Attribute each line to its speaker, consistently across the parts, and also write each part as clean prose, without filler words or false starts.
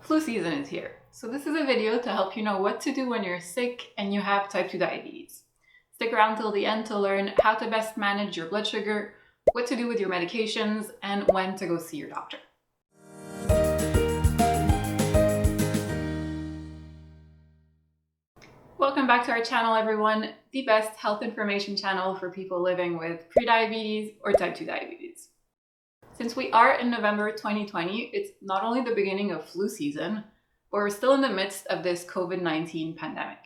Speaker 1: Flu season is here, so this is a video to help you know what to do when you're sick and you have type 2 diabetes. Stick around till the end to learn how to best manage your blood sugar, what to do with your medications, and when to go see your doctor. Welcome back to our channel, everyone, the best health information channel for people living with prediabetes or type 2 diabetes. Since we are in November 2020, it's not only the beginning of flu season, but we're still in the midst of this COVID-19 pandemic.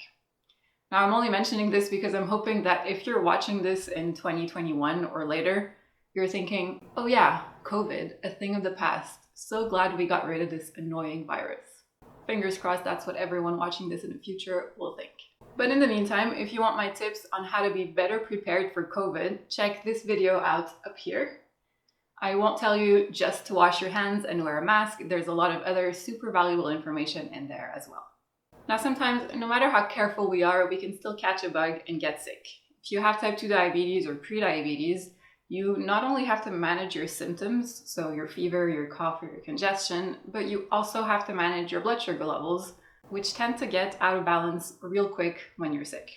Speaker 1: Now, I'm only mentioning this because I'm hoping that if you're watching this in 2021 or later, you're thinking, oh yeah, COVID, a thing of the past. So glad we got rid of this annoying virus. Fingers crossed that's what everyone watching this in the future will think. But in the meantime, if you want my tips on how to be better prepared for COVID, check this video out up here. I won't tell you just to wash your hands and wear a mask. There's a lot of other super valuable information in there as well. Now, sometimes, no matter how careful we are, we can still catch a bug and get sick. If you have type 2 diabetes or prediabetes, you not only have to manage your symptoms, so your fever, your cough, or your congestion, but you also have to manage your blood sugar levels, which tend to get out of balance real quick when you're sick.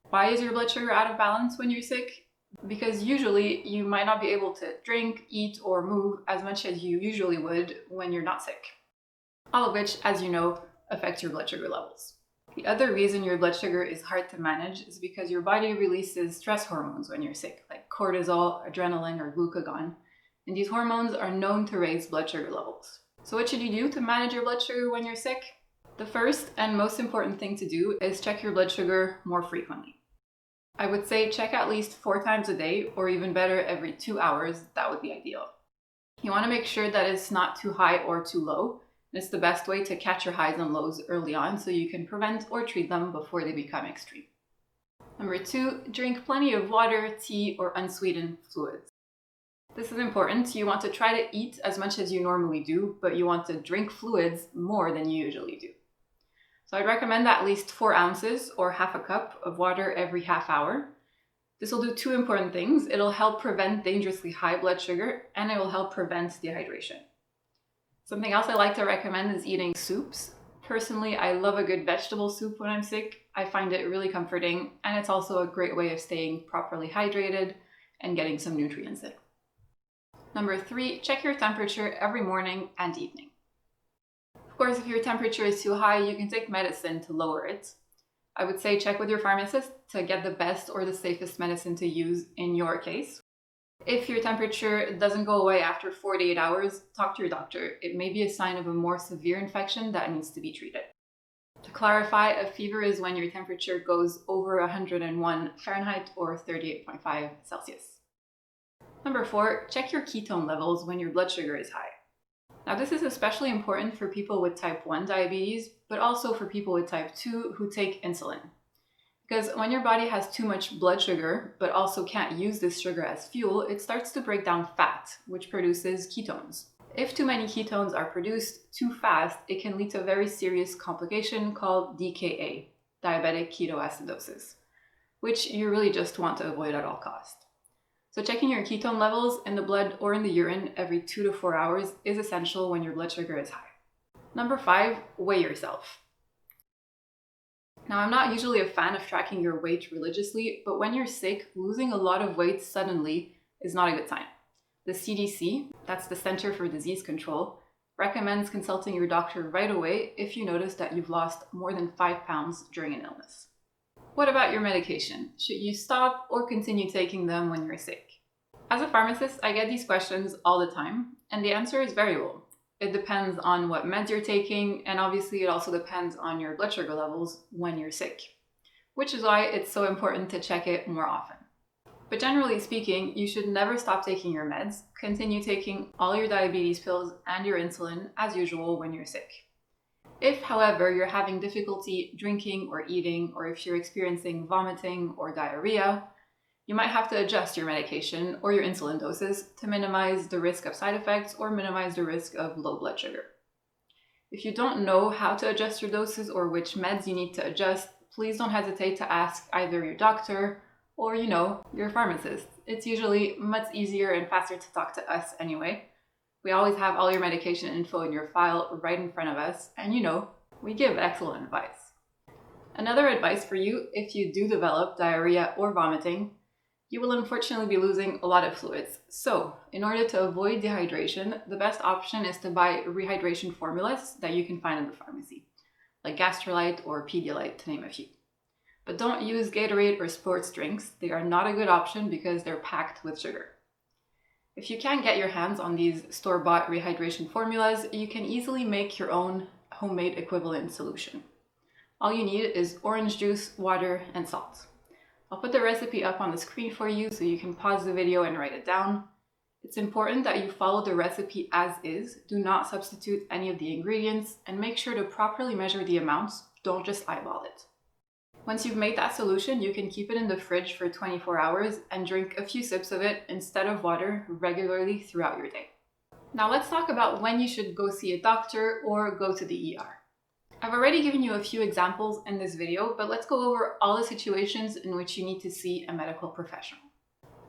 Speaker 1: Why is your blood sugar out of balance when you're sick? Because usually you might not be able to drink, eat, or move as much as you usually would when you're not sick. All of which, as you know, affects your blood sugar levels. The other reason your blood sugar is hard to manage is because your body releases stress hormones when you're sick, like cortisol, adrenaline, or glucagon. And these hormones are known to raise blood sugar levels. So what should you do to manage your blood sugar when you're sick? The first and most important thing to do is check your blood sugar more frequently. I would say check at least 4 times a day, or even better, every 2 hours. That would be ideal. You want to make sure that it's not too high or too low. It's the best way to catch your highs and lows early on so you can prevent or treat them before they become extreme. Number 2, drink plenty of water, tea, or unsweetened fluids. This is important. You want to try to eat as much as you normally do, but you want to drink fluids more than you usually do. So I'd recommend at least 4 ounces or half a cup of water every half hour. This will do 2 important things. It'll help prevent dangerously high blood sugar, and it will help prevent dehydration. Something else I like to recommend is eating soups. Personally, I love a good vegetable soup when I'm sick. I find it really comforting, and it's also a great way of staying properly hydrated and getting some nutrients in. Number 3, check your temperature every morning and evening. Of course, if your temperature is too high, you can take medicine to lower it. I would say check with your pharmacist to get the best or the safest medicine to use in your case. If your temperature doesn't go away after 48 hours, talk to your doctor. It may be a sign of a more severe infection that needs to be treated. To clarify, a fever is when your temperature goes over 101 Fahrenheit or 38.5 Celsius. Number 4, check your ketone levels when your blood sugar is high. Now, this is especially important for people with type 1 diabetes, but also for people with type 2 who take insulin. Because when your body has too much blood sugar, but also can't use this sugar as fuel, it starts to break down fat, which produces ketones. If too many ketones are produced too fast, it can lead to a very serious complication called DKA, diabetic ketoacidosis, which you really just want to avoid at all costs. So checking your ketone levels in the blood or in the urine every 2 to 4 hours is essential when your blood sugar is high. Number 5, weigh yourself. Now, I'm not usually a fan of tracking your weight religiously, but when you're sick, losing a lot of weight suddenly is not a good sign. The CDC, that's the Center for Disease Control, recommends consulting your doctor right away if you notice that you've lost more than 5 pounds during an illness. What about your medication? Should you stop or continue taking them when you're sick? As a pharmacist, I get these questions all the time, and the answer is variable. It depends on what meds you're taking, and obviously it also depends on your blood sugar levels when you're sick, which is why it's so important to check it more often. But generally speaking, you should never stop taking your meds. Continue taking all your diabetes pills and your insulin as usual when you're sick. If, however, you're having difficulty drinking or eating, or if you're experiencing vomiting or diarrhea, you might have to adjust your medication or your insulin doses to minimize the risk of side effects or minimize the risk of low blood sugar. If you don't know how to adjust your doses or which meds you need to adjust, please don't hesitate to ask either your doctor or, your pharmacist. It's usually much easier and faster to talk to us anyway. We always have all your medication info in your file right in front of us, and we give excellent advice. Another advice for you, if you do develop diarrhea or vomiting, you will unfortunately be losing a lot of fluids. So, in order to avoid dehydration, the best option is to buy rehydration formulas that you can find in the pharmacy, like Gastrolite or Pedialyte, to name a few. But don't use Gatorade or sports drinks. They are not a good option because they're packed with sugar. If you can't get your hands on these store-bought rehydration formulas, you can easily make your own homemade equivalent solution. All you need is orange juice, water, and salt. I'll put the recipe up on the screen for you so you can pause the video and write it down. It's important that you follow the recipe as is. Do not substitute any of the ingredients, and make sure to properly measure the amounts. Don't just eyeball it. Once you've made that solution, you can keep it in the fridge for 24 hours and drink a few sips of it instead of water regularly throughout your day. Now let's talk about when you should go see a doctor or go to the ER. I've already given you a few examples in this video, but let's go over all the situations in which you need to see a medical professional.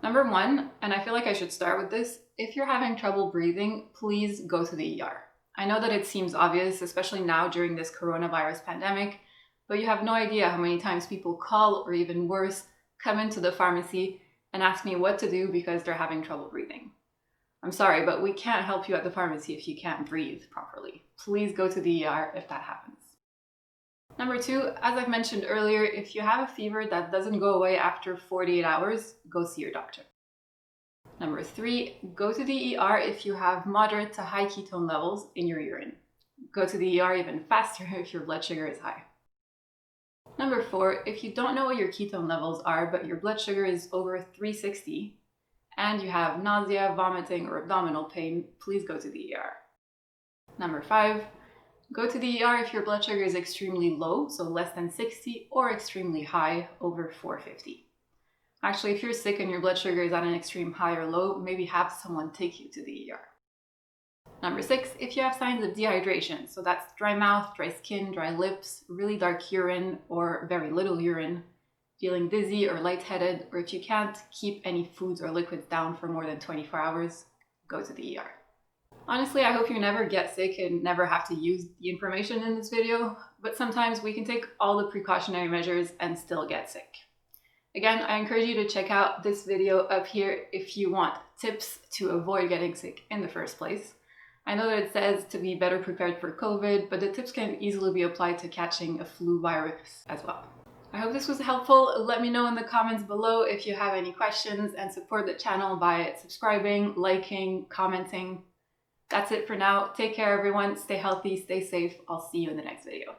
Speaker 1: Number one, and I feel like I should start with this, if you're having trouble breathing, please go to the ER. I know that it seems obvious, especially now during this coronavirus pandemic, but you have no idea how many times people call, or even worse, come into the pharmacy and ask me what to do because they're having trouble breathing. I'm sorry, but we can't help you at the pharmacy if you can't breathe properly. Please go to the ER if that happens. Number two, as I've mentioned earlier, if you have a fever that doesn't go away after 48 hours, go see your doctor. Number three, go to the ER if you have moderate to high ketone levels in your urine. Go to the ER even faster if your blood sugar is high. Number four, if you don't know what your ketone levels are, but your blood sugar is over 360, and you have nausea, vomiting, or abdominal pain, please go to the ER. Number five, go to the ER if your blood sugar is extremely low, so less than 60, or extremely high, over 450. Actually, if you're sick and your blood sugar is at an extreme high or low, maybe have someone take you to the ER. Number six, if you have signs of dehydration, so that's dry mouth, dry skin, dry lips, really dark urine, or very little urine, feeling dizzy or lightheaded, or if you can't keep any foods or liquids down for more than 24 hours, go to the ER. Honestly, I hope you never get sick and never have to use the information in this video, but sometimes we can take all the precautionary measures and still get sick. Again, I encourage you to check out this video up here if you want tips to avoid getting sick in the first place. I know that it says to be better prepared for COVID, but the tips can easily be applied to catching a flu virus as well. I hope this was helpful. Let me know in the comments below if you have any questions, and support the channel by subscribing, liking, commenting. That's it for now. Take care, everyone. Stay healthy, stay safe. I'll see you in the next video.